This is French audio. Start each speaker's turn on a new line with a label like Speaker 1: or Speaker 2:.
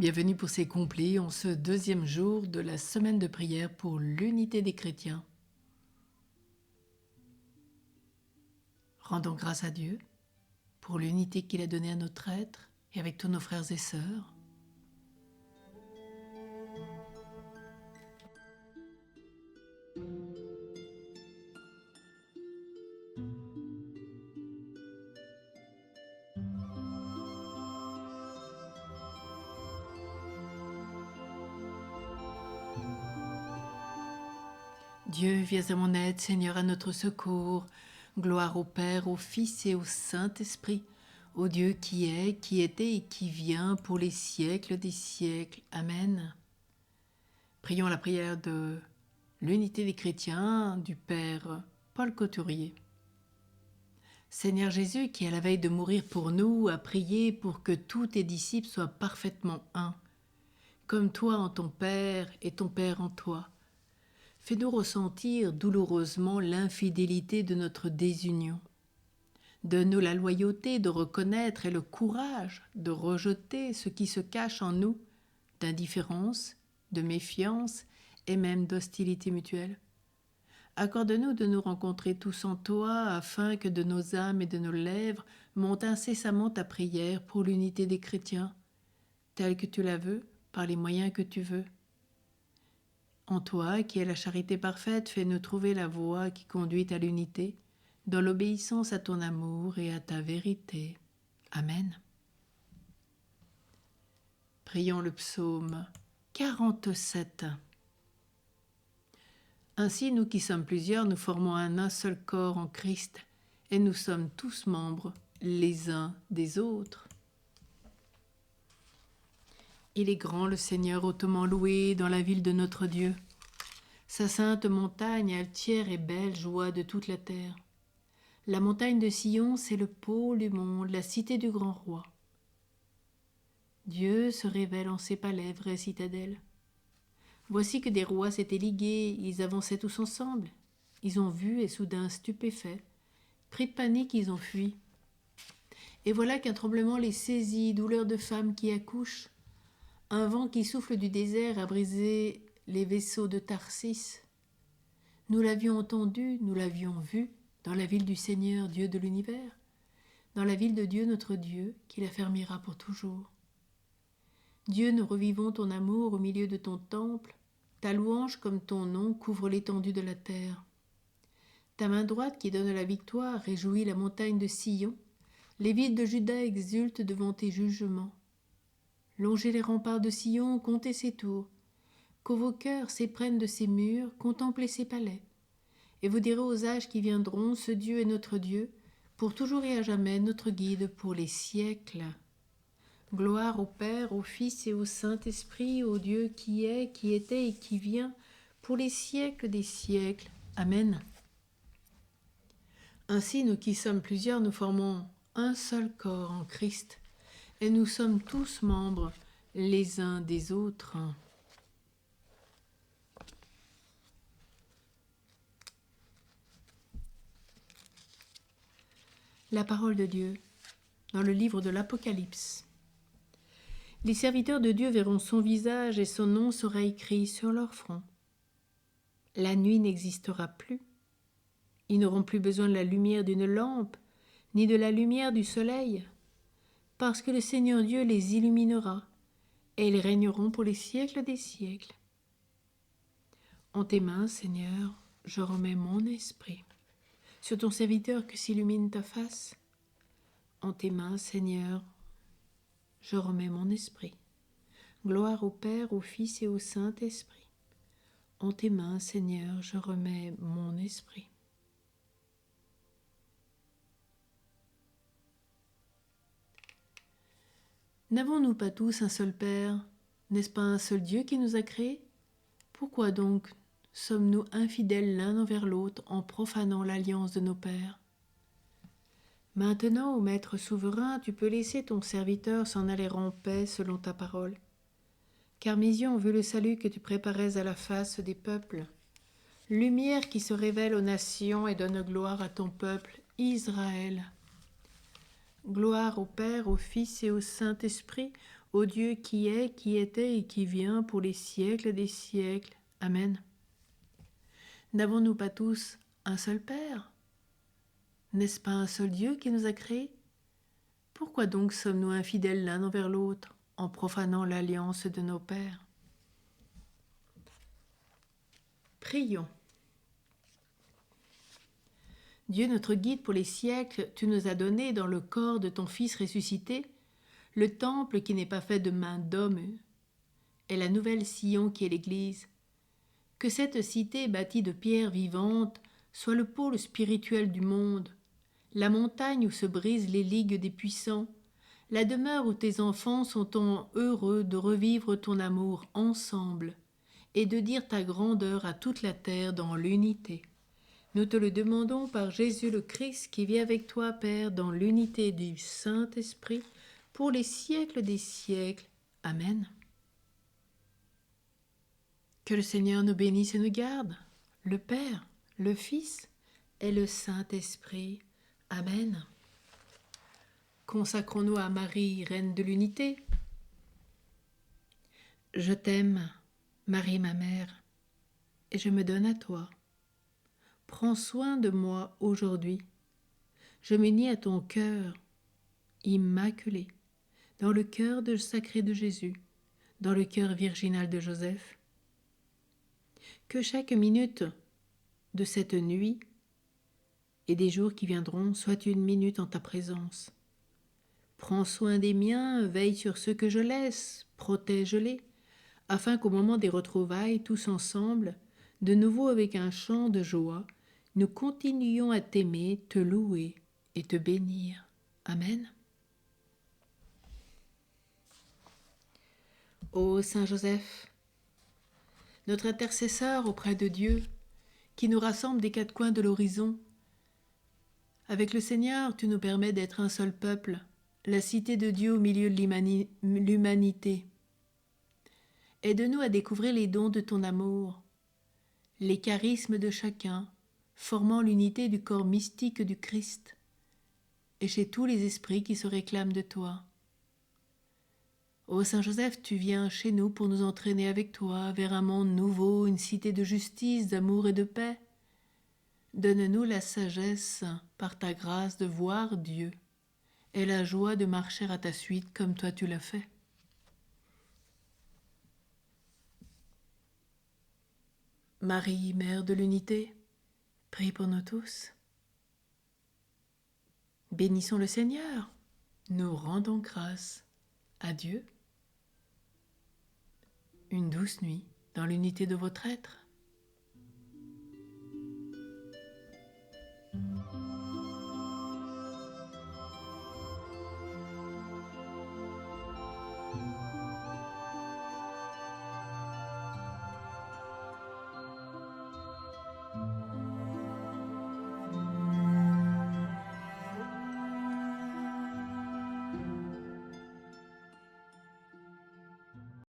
Speaker 1: Bienvenue pour ces complets en ce deuxième jour de la semaine de prière pour l'unité des chrétiens. Rendons grâce à Dieu pour l'unité qu'il a donnée à notre être et avec tous nos frères et sœurs. Dieu, viens à mon aide, Seigneur, à notre secours. Gloire au Père, au Fils et au Saint-Esprit, au Dieu qui est, qui était et qui vient pour les siècles des siècles. Amen. Prions la prière de l'unité des chrétiens du Père Paul Couturier. Seigneur Jésus, qui à la veille de mourir pour nous, a prié pour que tous tes disciples soient parfaitement un, comme toi en ton Père et ton Père en toi. Fais-nous ressentir douloureusement l'infidélité de notre désunion. Donne-nous la loyauté de reconnaître et le courage de rejeter ce qui se cache en nous d'indifférence, de méfiance et même d'hostilité mutuelle. Accorde-nous de nous rencontrer tous en toi, afin que de nos âmes et de nos lèvres monte incessamment ta prière pour l'unité des chrétiens, telle que tu la veux, par les moyens que tu veux. En toi, qui est la charité parfaite, fais-nous trouver la voie qui conduit à l'unité, dans l'obéissance à ton amour et à ta vérité. Amen. Prions le psaume 47. Ainsi, nous qui sommes plusieurs, nous formons un seul corps en Christ, et nous sommes tous membres les uns des autres. Il est grand le Seigneur, hautement loué dans la ville de notre Dieu. Sa sainte montagne altière et belle, joie de toute la terre. La montagne de Sion, c'est le pôle du monde, la cité du grand roi. Dieu se révèle en ses palais, vraie citadelle. Voici que des rois s'étaient ligués, ils avançaient tous ensemble. Ils ont vu et soudain stupéfaits, pris de panique, ils ont fui. Et voilà qu'un tremblement les saisit, douleur de femme qui accouche. Un vent qui souffle du désert a brisé les vaisseaux de Tarsis. Nous l'avions entendu, nous l'avions vu, dans la ville du Seigneur, Dieu de l'univers, dans la ville de Dieu notre Dieu, qui l'affermira pour toujours. Dieu, nous revivons ton amour au milieu de ton temple, ta louange comme ton nom couvre l'étendue de la terre. Ta main droite qui donne la victoire réjouit la montagne de Sion, les villes de Juda exultent devant tes jugements. Longez les remparts de Sion, comptez ses tours, qu'aux vos cœurs s'éprennent de ses murs, contemplez ses palais. Et vous direz aux âges qui viendront, ce Dieu est notre Dieu, pour toujours et à jamais notre guide pour les siècles. Gloire au Père, au Fils et au Saint-Esprit, au Dieu qui est, qui était et qui vient, pour les siècles des siècles. Amen. Ainsi, nous qui sommes plusieurs, nous formons un seul corps en Christ, et nous sommes tous membres les uns des autres. La parole de Dieu, dans le livre de l'Apocalypse. Les serviteurs de Dieu verront son visage et son nom sera écrit sur leur front. La nuit n'existera plus. Ils n'auront plus besoin de la lumière d'une lampe, ni de la lumière du soleil, parce que le Seigneur Dieu les illuminera, et ils régneront pour les siècles des siècles. En tes mains, Seigneur, je remets mon esprit. Sur ton serviteur que s'illumine ta face. En tes mains, Seigneur, je remets mon esprit. Gloire au Père, au Fils et au Saint-Esprit. En tes mains, Seigneur, je remets mon esprit. N'avons-nous pas tous un seul Père? N'est-ce pas un seul Dieu qui nous a créés? Pourquoi donc sommes-nous infidèles l'un envers l'autre en profanant l'alliance de nos pères? Maintenant, ô Maître souverain, tu peux laisser ton serviteur s'en aller en paix selon ta parole. Car mes yeux ont vu le salut que tu préparais à la face des peuples. Lumière qui se révèle aux nations et donne gloire à ton peuple, Israël. Gloire au Père, au Fils et au Saint-Esprit, Ô Dieu qui est, qui était et qui vient pour les siècles des siècles. Amen. N'avons-nous pas tous un seul Père? N'est-ce pas un seul Dieu qui nous a créés? Pourquoi donc sommes-nous infidèles l'un envers l'autre en profanant l'alliance de nos pères? Prions. Dieu notre guide pour les siècles, tu nous as donné dans le corps de ton Fils ressuscité le temple qui n'est pas fait de main d'homme et la nouvelle Sion qui est l'Église. Que cette cité bâtie de pierres vivantes soit le pôle spirituel du monde, la montagne où se brisent les ligues des puissants, la demeure où tes enfants sont heureux de revivre ton amour ensemble et de dire ta grandeur à toute la terre dans l'unité. Nous te le demandons par Jésus le Christ qui vit avec toi, Père, dans l'unité du Saint-Esprit, pour les siècles des siècles. Amen. Que le Seigneur nous bénisse et nous garde, le Père, le Fils et le Saint-Esprit. Amen. Consacrons-nous à Marie, Reine de l'Unité. Je t'aime, Marie ma mère, et je me donne à toi. Prends soin de moi aujourd'hui. Je m'unis à ton cœur immaculé, dans le cœur sacré de Jésus, dans le cœur virginal de Joseph. Que chaque minute de cette nuit et des jours qui viendront soit une minute en ta présence. Prends soin des miens, veille sur ceux que je laisse, protège-les, afin qu'au moment des retrouvailles, tous ensemble, de nouveau avec un chant de joie, nous continuions à t'aimer, te louer et te bénir. Amen. Ô Saint Joseph, notre intercesseur auprès de Dieu, qui nous rassemble des quatre coins de l'horizon, avec le Seigneur, tu nous permets d'être un seul peuple, la cité de Dieu au milieu de l'humanité. Aide-nous à découvrir les dons de ton amour, les charismes de chacun, formant l'unité du corps mystique du Christ, et chez tous les esprits qui se réclament de toi. Ô Saint Joseph, tu viens chez nous pour nous entraîner avec toi vers un monde nouveau, une cité de justice, d'amour et de paix. Donne-nous la sagesse, par ta grâce, de voir Dieu, et la joie de marcher à ta suite comme toi tu l'as fait. Marie, Mère de l'Unité, prie pour nous tous. Bénissons le Seigneur, nous rendons grâce à Dieu. Une douce nuit dans l'unité de votre être.